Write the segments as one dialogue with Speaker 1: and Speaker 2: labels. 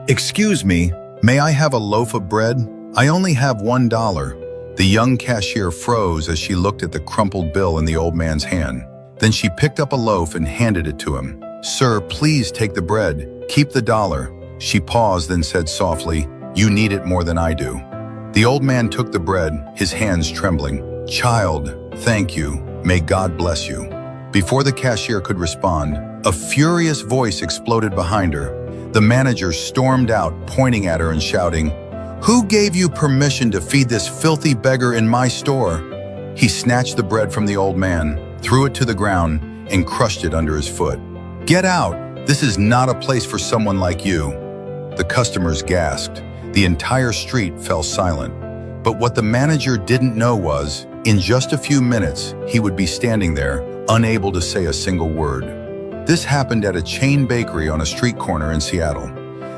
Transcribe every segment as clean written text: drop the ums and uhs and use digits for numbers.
Speaker 1: "Excuse me, may I have a loaf of bread? I only have $1. The young cashier froze as she looked at the crumpled bill in the old man's hand. Then she picked up a loaf and handed it to him. "Sir, please take the bread. Keep the dollar." She paused, then said softly, "You need it more than I do." The old man took the bread, his hands trembling. "Child, thank you. May God bless you." Before the cashier could respond, a furious voice exploded behind her. The manager stormed out, pointing at her and shouting, "Who gave you permission to feed this filthy beggar in my store?" He snatched the bread from the old man, threw it to the ground, and crushed it under his foot. "Get out! This is not a place for someone like you." The customers gasped. The entire street fell silent. But what the manager didn't know was, in just a few minutes, he would be standing there, unable to say a single word. This happened at a chain bakery on a street corner in Seattle.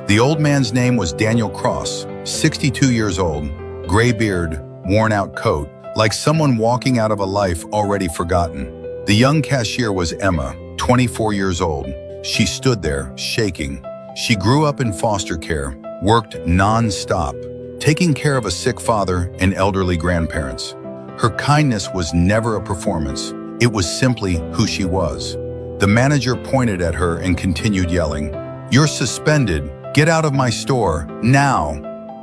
Speaker 1: The old man's name was Daniel Cross, 62 years old, gray beard, worn-out coat, like someone walking out of a life already forgotten. The young cashier was Emma, 24 years old. She stood there, shaking. She grew up in foster care, worked non-stop, taking care of a sick father and elderly grandparents. Her kindness was never a performance. It was simply who she was. The manager pointed at her and continued yelling, "You're suspended. Get out of my store, now!"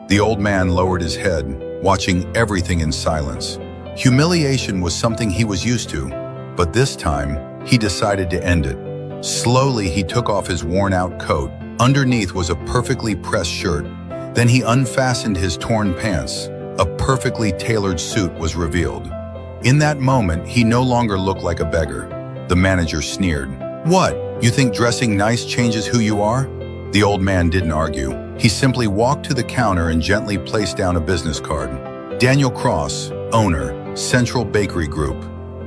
Speaker 1: The old man lowered his head, watching everything in silence. Humiliation was something he was used to, but this time, he decided to end it. Slowly, he took off his worn-out coat. Underneath was a perfectly pressed shirt. Then he unfastened his torn pants. A perfectly tailored suit was revealed. In that moment, he no longer looked like a beggar. The manager sneered. "What? You think dressing nice changes who you are?" The old man didn't argue. He simply walked to the counter and gently placed down a business card. "Daniel Cross, owner, Central Bakery Group."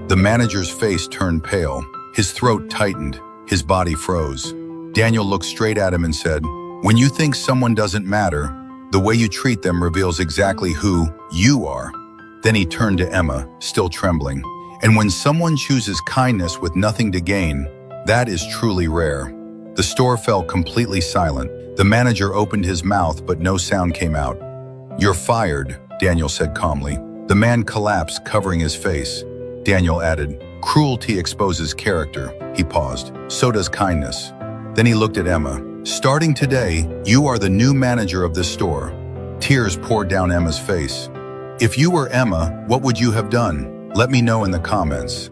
Speaker 1: The manager's face turned pale. His throat tightened. His body froze. Daniel looked straight at him and said, "When you think someone doesn't matter, the way you treat them reveals exactly who you are." Then he turned to Emma, still trembling. "And when someone chooses kindness with nothing to gain, that is truly rare." The store fell completely silent. The manager opened his mouth, but no sound came out. "You're fired," Daniel said calmly. The man collapsed, covering his face. Daniel added, "Cruelty exposes character." He paused. "So does kindness." Then he looked at Emma. "Starting today, you are the new manager of this store." Tears poured down Emma's face. If you were Emma, what would you have done? Let me know in the comments.